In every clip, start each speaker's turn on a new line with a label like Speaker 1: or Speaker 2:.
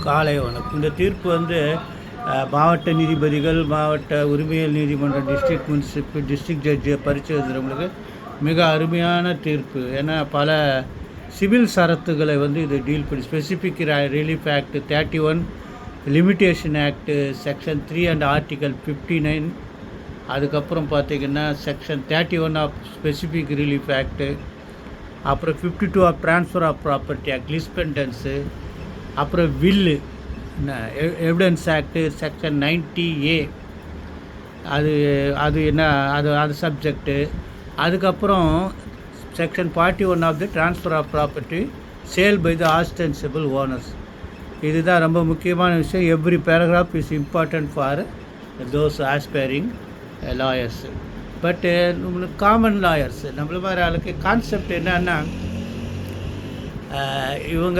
Speaker 1: காலை வணக்கம். இந்த தீர்ப்பு வந்து மாவட்ட நீதிபதிகள், மாவட்ட உரிமையியல் நீதிமன்றம், டிஸ்ட்ரிக்ட் முனிசிபல், டிஸ்ட்ரிக்ட் ஜட்ஜை பரிட்சை எழுதுகிறவங்களுக்கு மிக அருமையான தீர்ப்பு. ஏன்னா பல சிவில் சரத்துகளை வந்து இது டீல் பண்ணி specific relief act 31, limitation act section 3 and article 59, அதுக்கப்புறம் பார்த்திங்கன்னா section 31 of specific relief act, அப்புறம் 52 of transfer of property act, lis pendens, அப்புறம் will evidence act section 90A, அது அது என்ன அது சப்ஜெக்டு. அதுக்கப்புறம் section 41 of the transfer of property sale by the ostensible owners. இதுதான் ரொம்ப முக்கியமான விஷயம். Every paragraph is important for those aspiring lawyers. But நம்மளுக்கு காமன் லாயர்ஸ் நம்மள மாதிரி ஆளுக்கு கான்செப்ட் என்னன்னா, இவங்க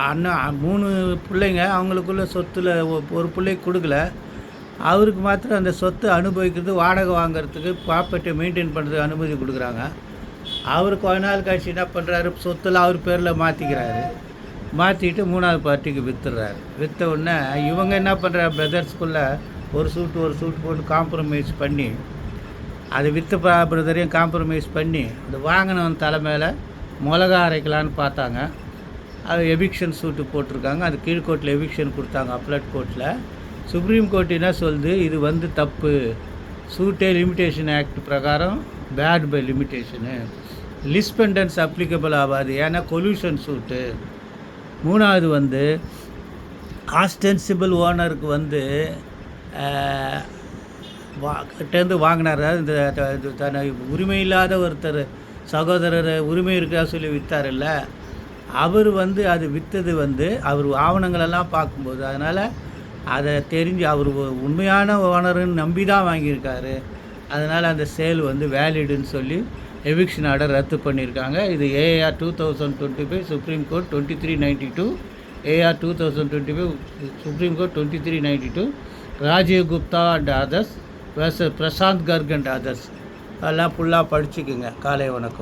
Speaker 1: அண்ணன் 3 பிள்ளைங்க, அவங்களுக்குள்ள சொத்தில் ஒரு பிள்ளைக்கு கொடுக்கல, அவருக்கு மாத்திரம் அந்த சொத்தை அனுபவிக்கிறது, வாடகை வாங்கிறதுக்கு, ப்ராப்பர்ட்டியை மெயின்டைன் பண்ணுறதுக்கு அனுமதி கொடுக்குறாங்க. அவர் கொஞ்ச நாள் கழிச்சு என்ன பண்ணுறாரு, சொத்தில் அவர் பேரில் மாற்றிக்கிறாரு. மாற்றிட்டு 3வது பார்ட்டிக்கு விற்றுறாரு. விற்ற உடனே இவங்க என்ன பண்ணுறாரு, பிரதர்ஸ்குள்ளே ஒரு சூட்டு போட்டு காம்ப்ரமைஸ் பண்ணி, அது விற்ற பிரதரையும் காம்ப்ரமைஸ் பண்ணி அந்த வாங்கினவன் தலைமையில் மிளகா அரைக்கலான்னு பார்த்தாங்க. அது எவிக்ஷன் சூட்டு போட்டிருக்காங்க. அது கீழ்கோர்ட்டில் எவிக்ஷன் கொடுத்தாங்க, அப்பலட் கோர்ட்டில். சுப்ரீம் கோர்ட் என்ன சொல்லுது, இது வந்து தப்பு, சூட்டே லிமிட்டேஷன் ஆக்ட் பிரகாரம் பேட் பை லிமிட்டேஷனு, லிஸ்பெண்டன்ஸ் அப்ளிகபிள் ஆகாது, ஏன்னா கொல்யூஷன் சூட்டு. 3வது வந்து ஆஸ்டென்சிபிள் ஓனருக்கு வந்து கிட்டேருந்து வாங்கினார். அதாவது இந்த தன்னை உரிமை இல்லாத ஒருத்தர் சகோதரர் உரிமை இருக்கா சொல்லி விற்றாரில்ல, அவர் வந்து அது விற்றது வந்து அவர் ஆவணங்களெல்லாம் பார்க்கும்போது, அதனால் அதை தெரிஞ்சு அவர் உண்மையான ஓனருன்னு நம்பி தான் வாங்கியிருக்காரு. அதனால் அந்த சேல் வந்து வேலிடுன்னு சொல்லி எவிக்ஷன் ஆர்டர் ரத்து பண்ணியிருக்காங்க. இது AR 2025 supreme court 2392, AR 2025 supreme court 2392, Rajiv Gupta and others, Prashant Garg and others. அதெல்லாம் ஃபுல்லாக படிச்சுக்குங்க. காலை வணக்கம்.